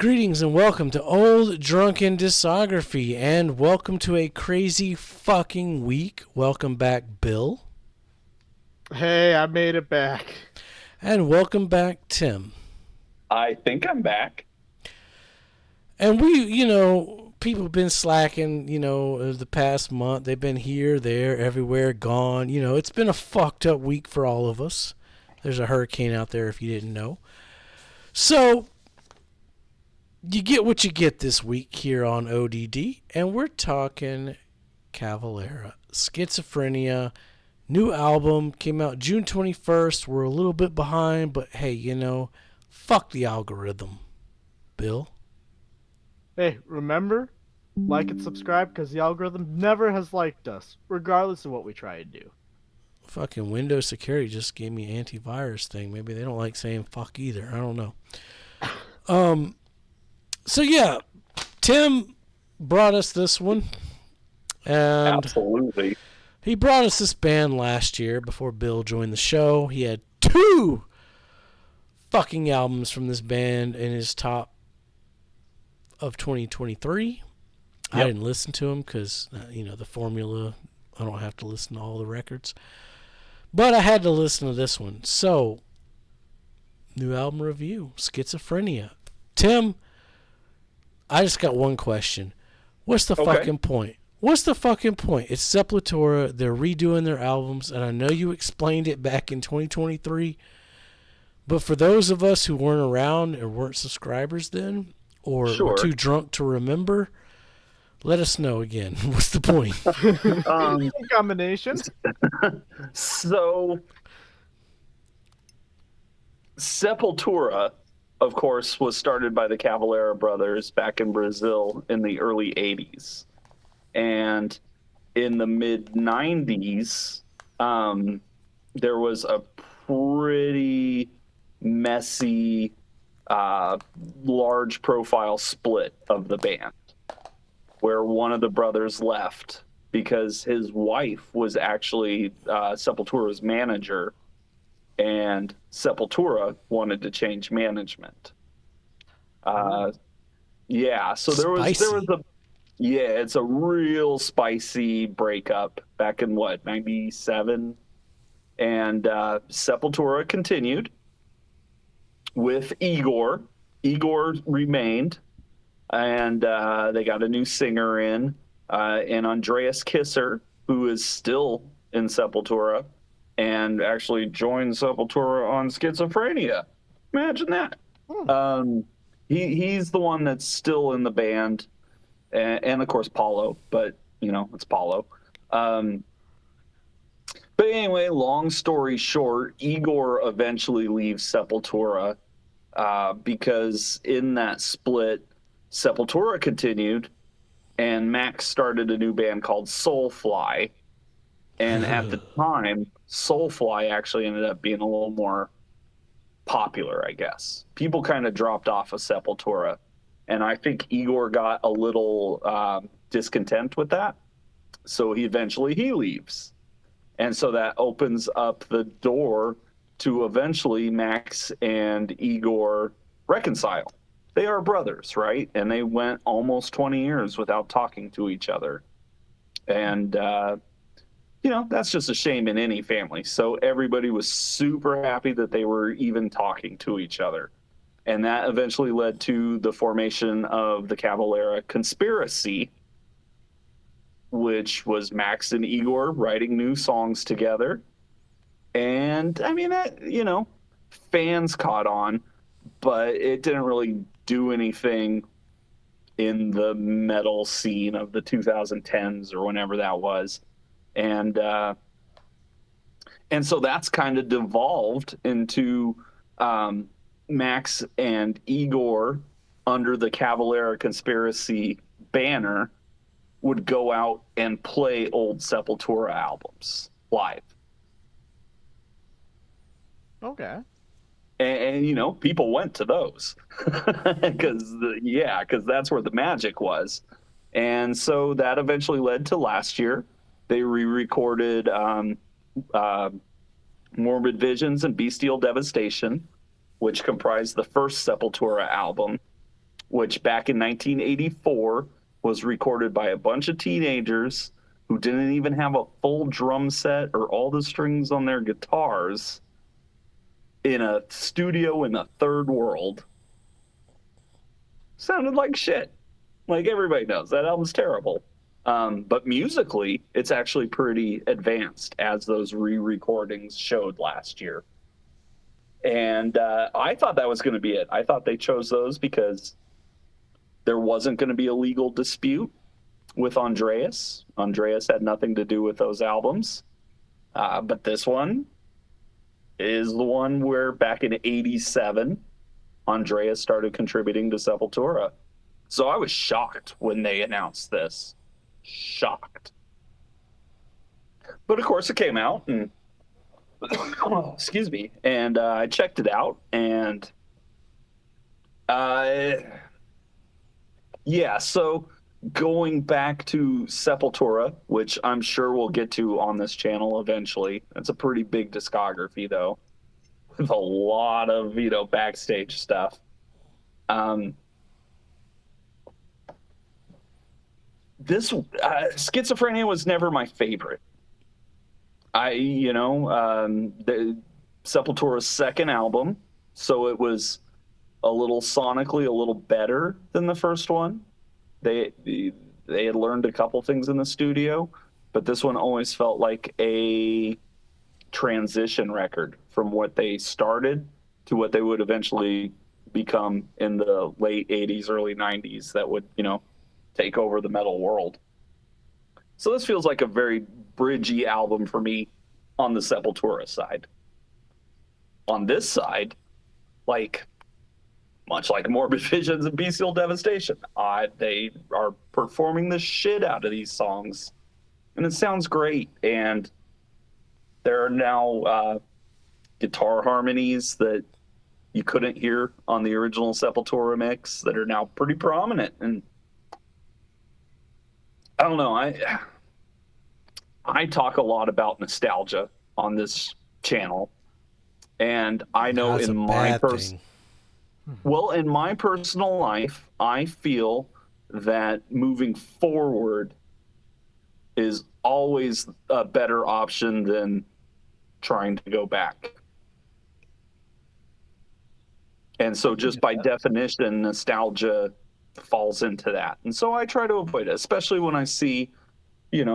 Greetings and welcome to Old Drunken Discography, and welcome to a crazy fucking week. Welcome back, Bill. Hey, I made it back. And welcome back, Tim. I think I'm back. And people have been slacking, the past month. They've been here, there, everywhere, gone. It's been a fucked up week for all of us. There's a hurricane out there if you didn't know. So, you get what you get this week here on O.D.D, and we're talking Cavalera Schizophrenia. New album came out June 21st. We're a little bit behind, but hey, fuck the algorithm. Bill? Hey, remember? Like and subscribe because the algorithm never has liked us, regardless of what we try to do. Fucking Windows Security just gave me an antivirus thing. Maybe they don't like saying fuck either. I don't know. So yeah, Tim brought us this one. And absolutely. He brought us this band last year before Bill joined the show. He had 2 fucking albums from this band in his top of 2023. Yep. I didn't listen to them because, the formula, I don't have to listen to all the records. But I had to listen to this one. So, new album review, Schizophrenia. Tim, I just got one question. What's the fucking point? What's the fucking point? It's Sepultura. They're redoing their albums, and I know you explained it back in 2023. But for those of us who weren't around or weren't subscribers then, or were too drunk to remember, let us know again. What's the point? Combination. So, Sepultura, of course, was started by the Cavalera brothers back in Brazil in the early 80s. And in the mid-90s, there was a pretty messy, large-profile split of the band, where one of the brothers left because his wife was actually Sepultura's manager, and Sepultura wanted to change management. So there was it's a real spicy breakup back in 97, and Sepultura continued with Igor. Igor remained, and they got a new singer in, and Andreas Kisser, who is still in Sepultura, and actually joined Sepultura on Schizophrenia. Imagine that. He's the one that's still in the band, and of course Paulo, but it's Paulo. But anyway, long story short, Igor eventually leaves Sepultura because in that split, Sepultura continued, and Max started a new band called Soulfly. And at the time, Soulfly actually ended up being a little more popular, I guess. People kind of dropped off of Sepultura. And I think Igor got a little discontent with that. So he leaves. And so that opens up the door to eventually Max and Igor reconcile. They are brothers, right? And they went almost 20 years without talking to each other. And, that's just a shame in any family. So everybody was super happy that they were even talking to each other. And that eventually led to the formation of the Cavalera Conspiracy, which was Max and Igor writing new songs together. And, that, fans caught on, but it didn't really do anything in the metal scene of the 2010s or whenever that was. And so that's kind of devolved into Max and Igor under the Cavalera Conspiracy banner would go out and play old Sepultura albums live. Okay. And people went to those because that's where the magic was. And so that eventually led to last year. They re-recorded Morbid Visions and Bestial Devastation, which comprised the first Sepultura album. which back in 1984 was recorded by a bunch of teenagers who didn't even have a full drum set or all the strings on their guitars in a studio in a third world. Sounded like shit. Like everybody knows that album's terrible. But musically, it's actually pretty advanced, as those re-recordings showed last year. And I thought that was going to be it. I thought they chose those because there wasn't going to be a legal dispute with Andreas. Andreas had nothing to do with those albums. But this one is the one where back in '87, Andreas started contributing to Sepultura. So I was shocked when they announced this. Shocked. But of course it came out, and excuse me, and I checked it out, and yeah, so going back to Sepultura, which I'm sure we'll get to on this channel eventually. It's a pretty big discography, though, with a lot of, backstage stuff. This Schizophrenia was never my favorite. The Sepultura's second album, so it was a little sonically a little better than the first one. They had learned a couple things in the studio, but this one always felt like a transition record from what they started to what they would eventually become in the late 80s, early 90s that would, take over the metal world. So this feels like a very bridgy album for me on the Sepultura side. On this side, much like Morbid Visions and Bestial Devastation, they are performing the shit out of these songs, and it sounds great. And there are now guitar harmonies that you couldn't hear on the original Sepultura mix that are now pretty prominent. And I don't know, I talk a lot about nostalgia on this channel, and I know in my in my personal life, I feel that moving forward is always a better option than trying to go back. And so just by definition, nostalgia falls into that. And so I try to avoid it, especially when I see, I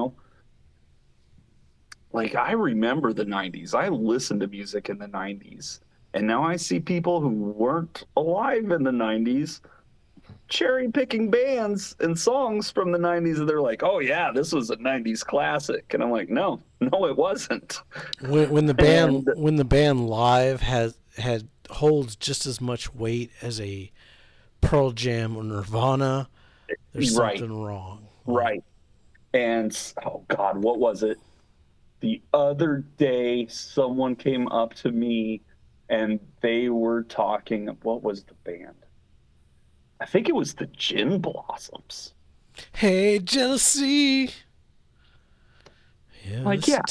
remember the 90s. I listened to music in the 90s. And now I see people who weren't alive in the 90s cherry picking bands and songs from the 90s, and they're like, oh yeah, this was a 90s classic. And I'm like, no, it wasn't. When the band live holds just as much weight as a Pearl Jam or Nirvana, there's something wrong. Right. And oh God, what was it? The other day, someone came up to me and they were talking. What was the band? I think it was the Gin Blossoms. Hey, jealousy. They had one hit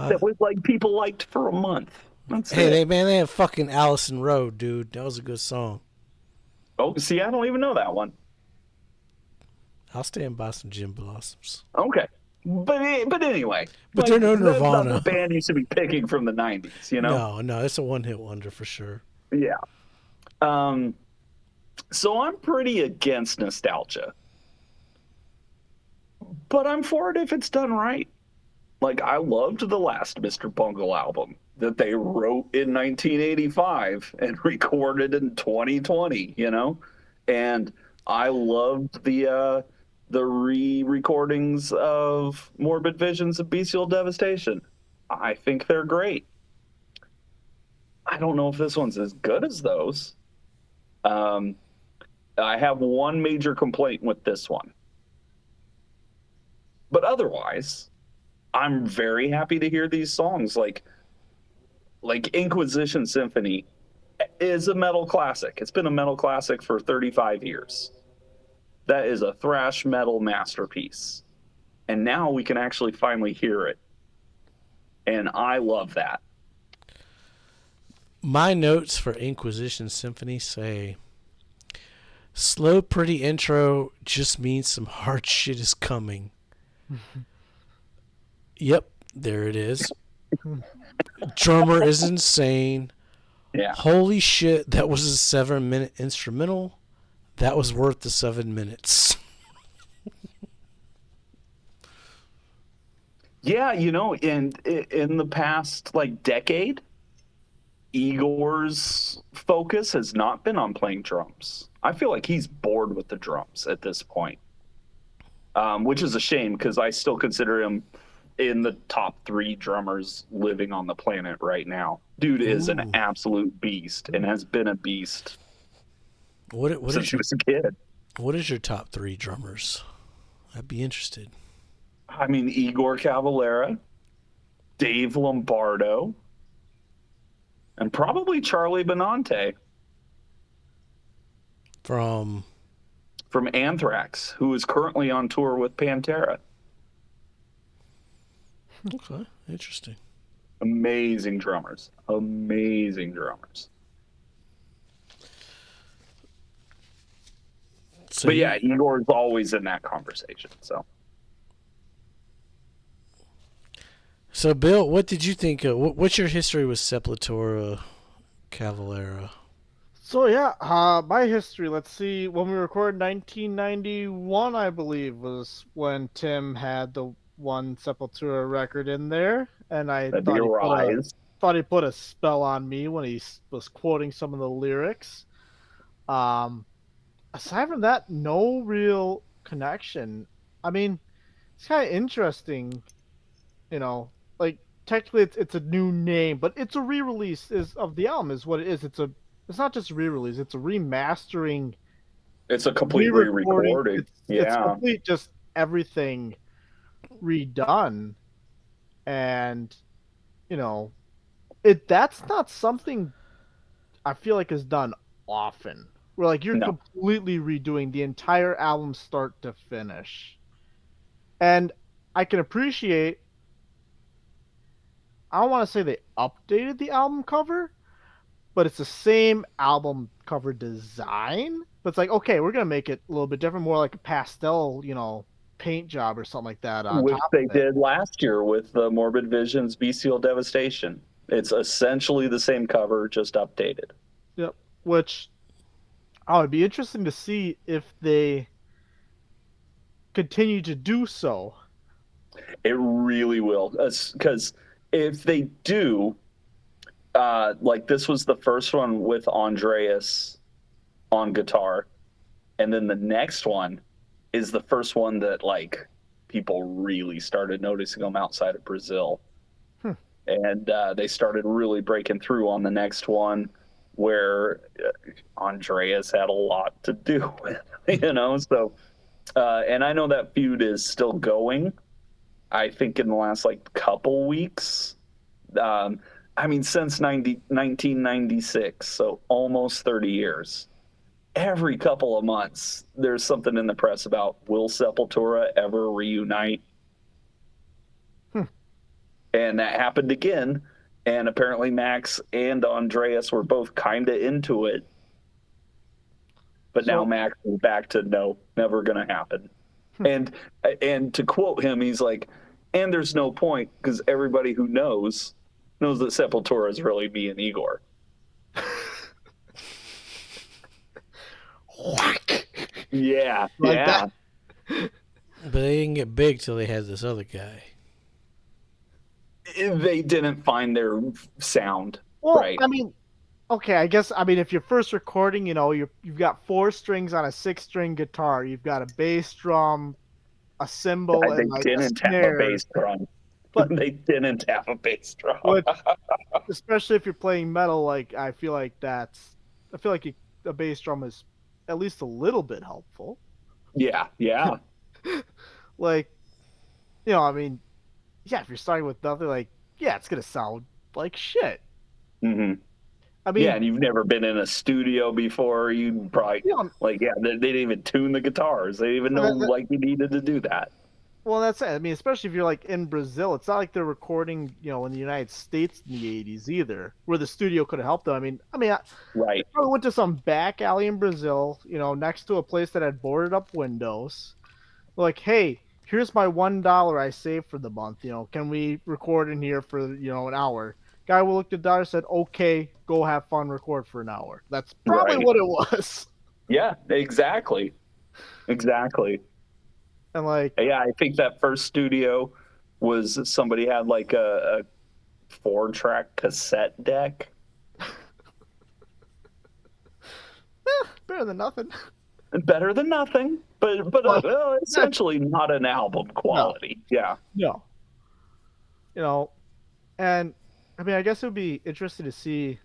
that was people liked for a month. They had fucking Allison Road, dude. That was a good song. Oh, see, I don't even know that one. I'll stand by some Gin Blossoms. Okay. But anyway. But they're no Nirvana. That's not the band you should be picking from the 90s, No, it's a one-hit wonder for sure. Yeah. So I'm pretty against nostalgia. But I'm for it if it's done right. I loved the last Mr. Bungle album that they wrote in 1985 and recorded in 2020, And I loved the re-recordings of Morbid Visions of Bestial Devastation. I think they're great. I don't know if this one's as good as those. I have one major complaint with this one. But otherwise, I'm very happy to hear these songs. Like Inquisition Symphony is a metal classic. It's been a metal classic for 35 years. That is a thrash metal masterpiece. And now we can actually finally hear it. And I love that. My notes for Inquisition Symphony say, Slow, pretty intro just means some hard shit is coming. Yep, there it is. Drummer is insane. Yeah. Holy shit, that was a 7-minute instrumental. That was worth the 7 minutes. Yeah, in the past like decade, Igor's focus has not been on playing drums. I feel like he's bored with the drums at this point, which is a shame because I still consider him in the top 3 drummers living on the planet right now. Dude is an absolute beast and has been a beast since he was a kid. What is your top 3 drummers? I'd be interested. I mean, Igor Cavalera, Dave Lombardo, and probably Charlie Benante From Anthrax, who is currently on tour with Pantera. Okay, interesting. Amazing drummers. So But yeah, Igor's always in that conversation. So Bill, what did you think? What's your history with Sepultura Cavalera? So yeah, my history. Let's see. When we recorded 1991, I believe was when Tim had the one Sepultura record in there, and I thought he put a spell on me when he was quoting some of the lyrics. Aside from that, no real connection. I mean, it's kind of interesting, like technically it's a new name, but it's a re-release of the album is what it is. It's not just a re-release, it's a remastering. It's a complete re-recording. It's complete, just everything redone. And that's not something I feel like is done often. Where like you're completely redoing the entire album start to finish. And I can appreciate, I don't want to say they updated the album cover, but it's the same album cover design. But it's like, okay, we're gonna make it a little bit different, more like a pastel, paint job or something like that. Which they did last year with the Morbid Vision's Bestial Devastation. It's essentially the same cover, just updated. Yep. Which, it'd be interesting to see if they continue to do so. It really will, because if they do, like this was the first one with Andreas on guitar, and then the next one is the first one that like people really started noticing them outside of Brazil, and they started really breaking through on the next one, where Andreas had a lot to do with, So, and I know that feud is still going. I think in the last like couple weeks, since 1996, so almost 30 years, every couple of months, there's something in the press about will Sepultura ever reunite? And that happened again. And apparently Max and Andreas were both kind of into it. But now Max is back to no, never going to happen. And to quote him, he's like, and there's no point because everybody who knows that Sepultura is really me and Igor. Yeah. Like yeah. that. But they didn't get big till they had this other guy. They didn't find their sound. Well, right. Okay, I guess, if you're first recording, you've got 4 strings on a 6-string guitar. You've got a bass drum, a cymbal, and like a snare. Have a bass drum. But they didn't have a bass drum. Which, especially if you're playing metal, like I feel like a bass drum is at least a little bit helpful. Yeah. Like, if you're starting with nothing, like, it's gonna sound like shit. Mm-hmm. And you've never been in a studio before. You probably they didn't even tune the guitars. They didn't even know you needed to do that. Well, that's it. I mean, especially if you're like in Brazil, it's not like they're recording, in the United States in the '80s either, where the studio could have helped them. They Right. probably went to some back alley in Brazil, next to a place that had boarded up windows. Like, hey, here's my $1 I saved for the month. Can we record in here for an hour? Guy will look at the dollar and said, okay, go have fun, record for an hour. That's probably Right. what it was. Yeah, exactly. Exactly. And like, Yeah, I think that first studio was somebody had like a 4-track cassette deck. better than nothing. Better than nothing, but Well, essentially not an album no, quality. Yeah. no. You know, and I guess it would be interesting to see,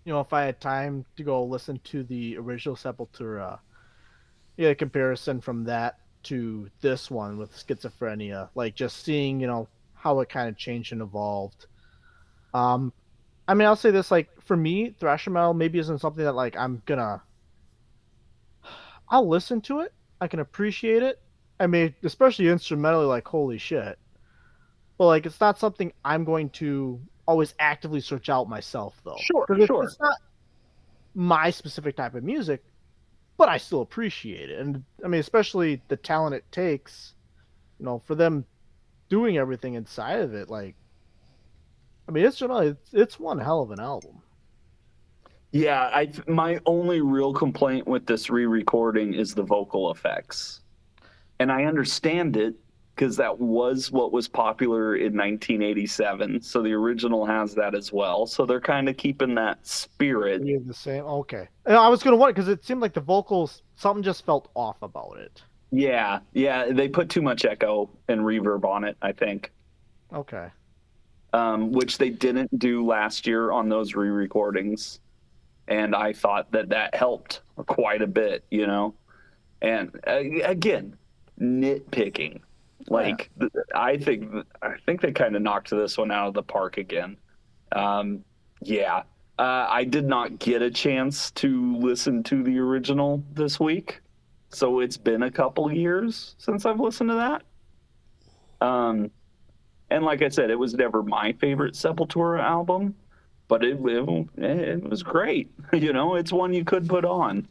if I had time to go listen to the original Sepultura, comparison from that to this one with Schizophrenia, like just seeing, how it kind of changed and evolved. Um, I'll say this, like for me, thrash metal maybe isn't something that like I'll listen to it, I can appreciate it. Especially instrumentally, like holy shit. But like, it's not something I'm going to always actively search out myself, though, Sure, because sure. it's not my specific type of music. But I still appreciate it, and especially the talent it takes, for them doing everything inside of it. Like, it's one hell of an album. Yeah, my only real complaint with this re-recording is the vocal effects. And I understand it because that was what was popular in 1987. So the original has that as well. So they're kind of keeping that spirit. We have the same. Okay, and I was gonna wonder because it seemed like the vocals, something just felt off about it. Yeah, yeah, they put too much echo and reverb on it, I think. Okay. Which they didn't do last year on those re-recordings. And I thought that helped quite a bit, And again, nitpicking. Like I think they kind of knocked this one out of the park again. Yeah, I did not get a chance to listen to the original this week, so it's been a couple years since I've listened to that. And like I said, it was never my favorite Sepultura album, but it was great. It's one you could put on.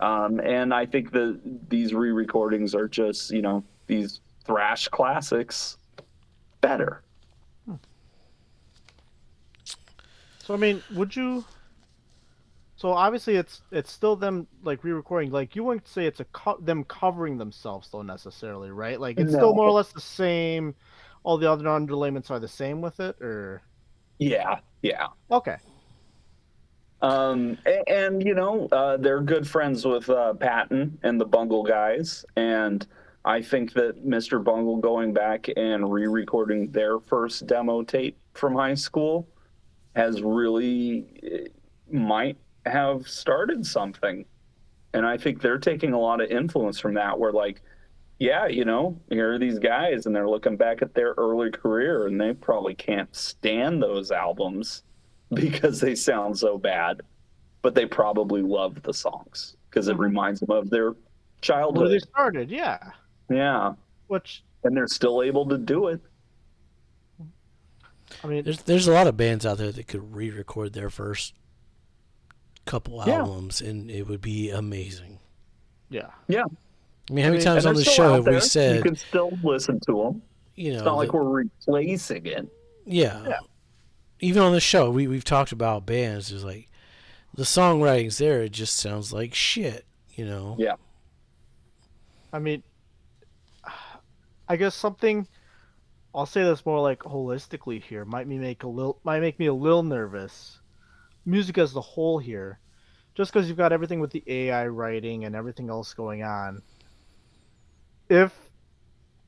And I think that these re-recordings are just, these thrash classics better. So would you? So obviously, it's still them like re-recording. Like you wouldn't say it's them covering themselves though necessarily, right? Like it's still more or No. less the same. All the other underlayments are the same with it, or Yeah, yeah. okay. And they're good friends with Patton and the Bungle guys, and I think that Mr. Bungle going back and re-recording their first demo tape from high school has really might have started something. And I think they're taking a lot of influence from that, where like, yeah, here are these guys and they're looking back at their early career and they probably can't stand those albums because they sound so bad, but they probably love the songs because it reminds them of their childhood. Where they started, yeah. Yeah. Which, and they're still able to do it. There's a lot of bands out there that could re-record their first couple albums, and it would be amazing. Yeah. Yeah. How many times on the show have we said you can still listen to them? It's not like we're replacing it. Yeah. Even on the show, we've talked about bands. It's like the songwriting's there. It just sounds like shit. Yeah. I guess something. I'll say this more like holistically here. Might make me a little nervous. Music as the whole here, just because you've got everything with the AI writing and everything else going on. If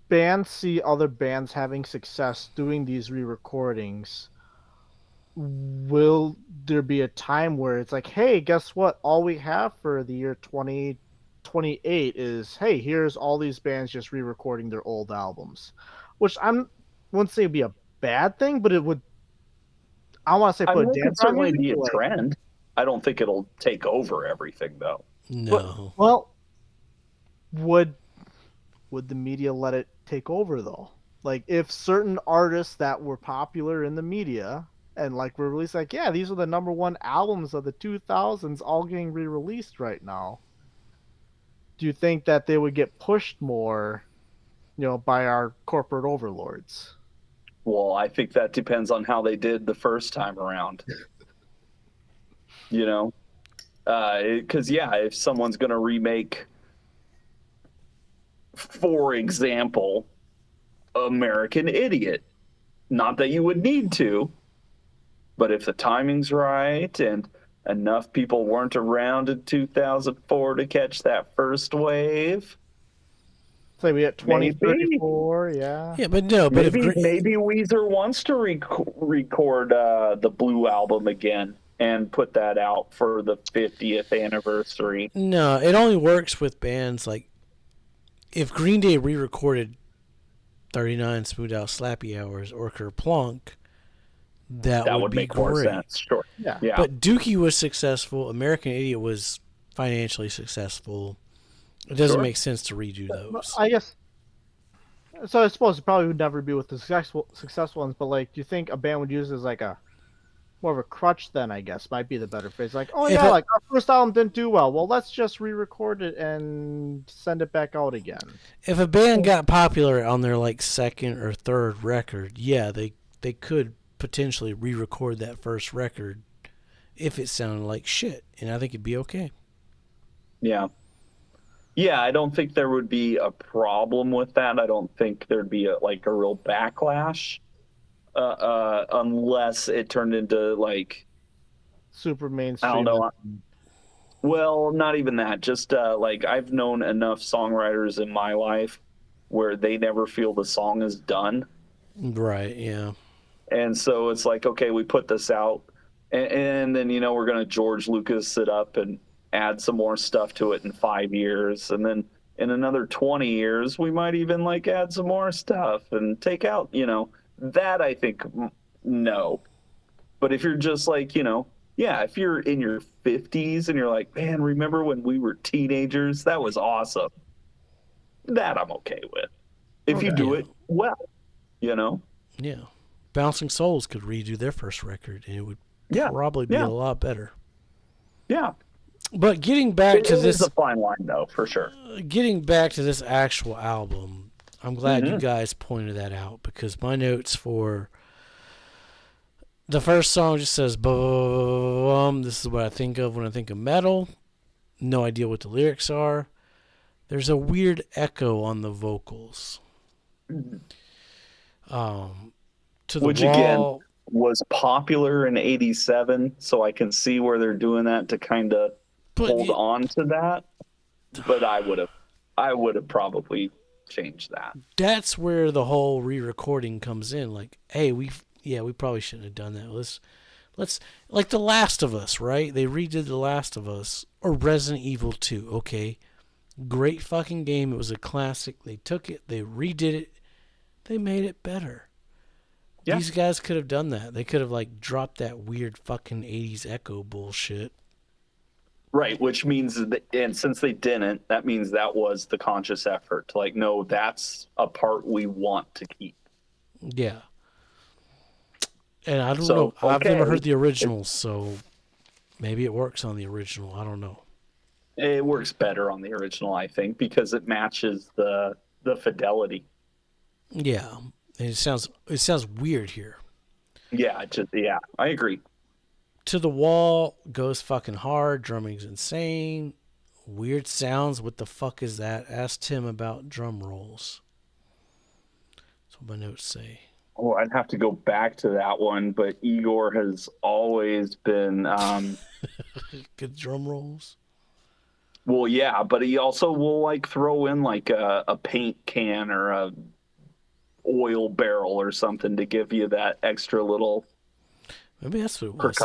bands see other bands having success doing these re-recordings, will there be a time where it's like, hey, guess what? All we have for the year 2028 is, hey, here's all these bands just re-recording their old albums, which wouldn't say it'd be a bad thing, but it would. I want to say put a damper on certainly be a trend. I don't think it'll take over everything though. No. Well, would would the media let it take over though? Like if certain artists that were popular in the media and like were released, like, yeah, these are the number one albums of the 2000s all getting re-released right now. Do you think that they would get pushed more, by our corporate overlords? Well, I think that depends on how they did the first time around. Because if someone's going to remake, for example, American Idiot, not that you would need to, but if the timing's right and enough people weren't around in 2004 to catch that first wave, Say we at maybe. 2034, yeah. Yeah, but no, but maybe Weezer wants to record the Blue album again and put that out for the 50th anniversary. No, it only works with bands like if Green Day re-recorded 39 Smooth Out Slappy Hours or Kerplunk, that would be make more great. sense. Sure. Yeah. But Dookie was successful. American Idiot was financially successful. It doesn't make sense to redo those. I guess. So I suppose it probably would never be with the successful ones, but like, do you think a band would use it as like a more of a crutch? Then I guess might be the better phrase. Like, oh yeah, like our first album didn't do well. Well, let's just re-record it and send it back out again. If a band got popular on their like second or third record, yeah, they could potentially re-record that first record if it sounded like shit, and I think it'd be okay. Yeah. Yeah, I don't think there would be a problem with that. I don't think there'd be a real backlash, unless it turned into like super mainstream. I don't know. Well, not even that. Just I've known enough songwriters in my life where they never feel the song is done. Right. Yeah. And so it's like, okay, we put this out, and then we're gonna George Lucas it up and add some more stuff to it in 5 years, and then in another 20 years we might even add some more stuff and take out that. I think no. But if you're just if you're in your 50s and you're like, man, remember when we were teenagers, that was awesome, that I'm okay with if you do it well. Yeah, Bouncing Souls could redo their first record and it would probably be a lot better. Yeah. But getting back to this, is a fine line, though, for sure. Getting back to this actual album, I'm glad you guys pointed that out, because my notes for the first song just says, "Bum." This is what I think of when I think of metal. No idea what the lyrics are. There's a weird echo on the vocals. To the Which wall. Again was popular in '87, so I can see where they're doing that to kind of hold on to that, but I would have probably changed that. That's where the whole re-recording comes in. Like, hey, we probably shouldn't have done that. Let's like The Last of Us, right? They redid The Last of Us, or Resident Evil 2. Okay, great fucking game. It was a classic. They took it, they redid it, they made it better. Yeah. These guys could have done that. They could have dropped that weird fucking 80s echo bullshit. Right, which means and since they didn't, that means that was the conscious effort to no, that's a part we want to keep. Yeah. And I don't know. Okay. I've never heard the original, so maybe it works on the original. I don't know. It works better on the original, I think, because it matches the fidelity. Yeah. And it sounds weird here. Yeah, I agree. To the Wall goes fucking hard. Drumming's insane. Weird sounds. What the fuck is that? Ask Tim about drum rolls. That's what my notes say. Oh, I'd have to go back to that one, but Igor has always been good drum rolls. Well, yeah, but he also will throw in a paint can or a oil barrel or something to give you that extra little. Maybe that's what it was.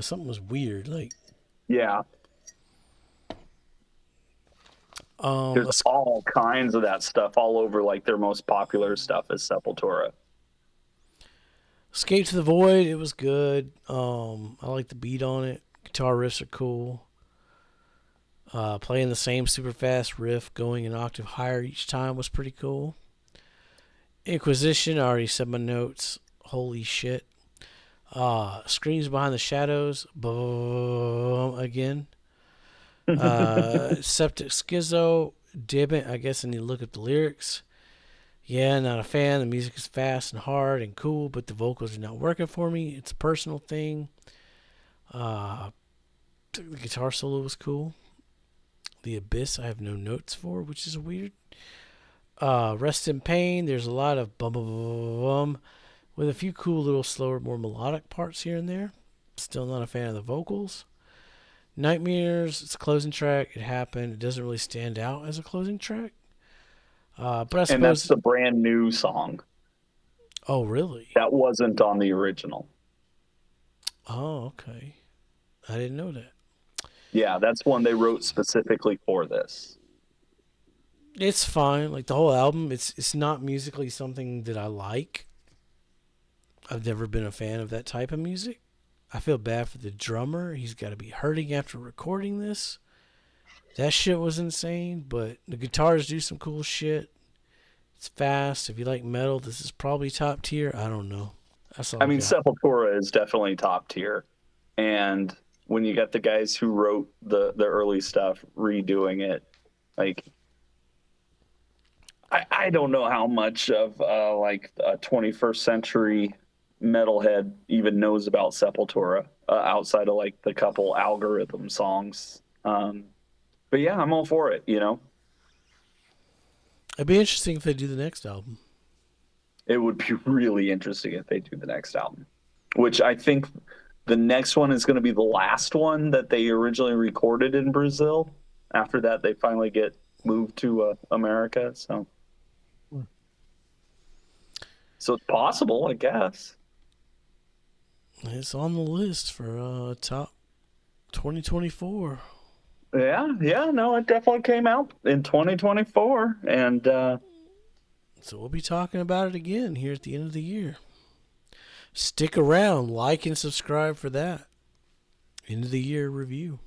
Something was weird. Yeah. There's all kinds of that stuff all over. Their most popular stuff is Sepultura. Escape to the Void. It was good. I like the beat on it. Guitar riffs are cool. Playing the same super fast riff going an octave higher each time was pretty cool. Inquisition, I already said my notes. Holy shit. Screams Behind the Shadows. Boom, again. Septic Schizo. Dibbit, I guess I need to look at the lyrics. Yeah, not a fan. The music is fast and hard and cool, but the vocals are not working for me. It's a personal thing. The guitar solo was cool. The Abyss, I have no notes for, which is weird. Rest in Pain, there's a lot of bum bum bum bum with a few cool little slower, more melodic parts here and there. Still not a fan of the vocals. Nightmares, it's a closing track. It happened. It doesn't really stand out as a closing track. But I suppose. And that's the brand new song. Oh, really? That wasn't on the original. Oh, okay. I didn't know that. Yeah, that's one they wrote specifically for this. It's fine. Like the whole album, it's not musically something that I like. I've never been a fan of that type of music. I feel bad for the drummer. He's got to be hurting after recording this. That shit was insane, but the guitars do some cool shit. It's fast. If you like metal, this is probably top tier. I don't know. That's all I mean, Sepultura is definitely top tier. And when you got the guys who wrote the early stuff redoing it, like, I don't know how much of like a 21st century metalhead even knows about Sepultura outside of like the couple algorithm songs. But yeah, I'm all for it, you know? It'd be interesting if they do the next album. It would be really interesting if they do the next album, which I think the next one is going to be the last one that they originally recorded in Brazil. After that, they finally get moved to America. So it's possible, I guess. It's on the list for top 2024. Yeah, no, it definitely came out in 2024, and so we'll be talking about it again here at the end of the year. Stick around, like and subscribe for that end of the year review.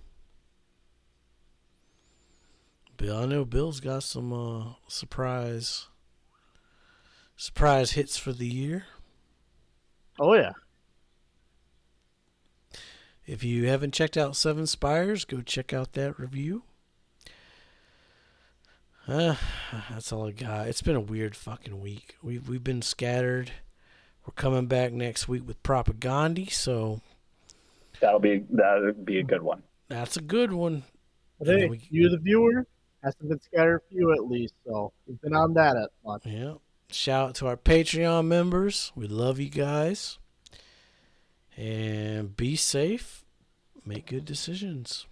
Bill, I know Bill's got some surprise hits for the year. Oh yeah. If you haven't checked out Seven Spires, go check out that review. That's all I got. It's been a weird fucking week. We've been scattered. We're coming back next week with Propaganda, so that'll be a good one. That's a good one. But hey, you the viewer hasn't been scattered for you at least, so you've been on that at much. Yeah. Shout out to our Patreon members. We love you guys. And be safe. Make good decisions.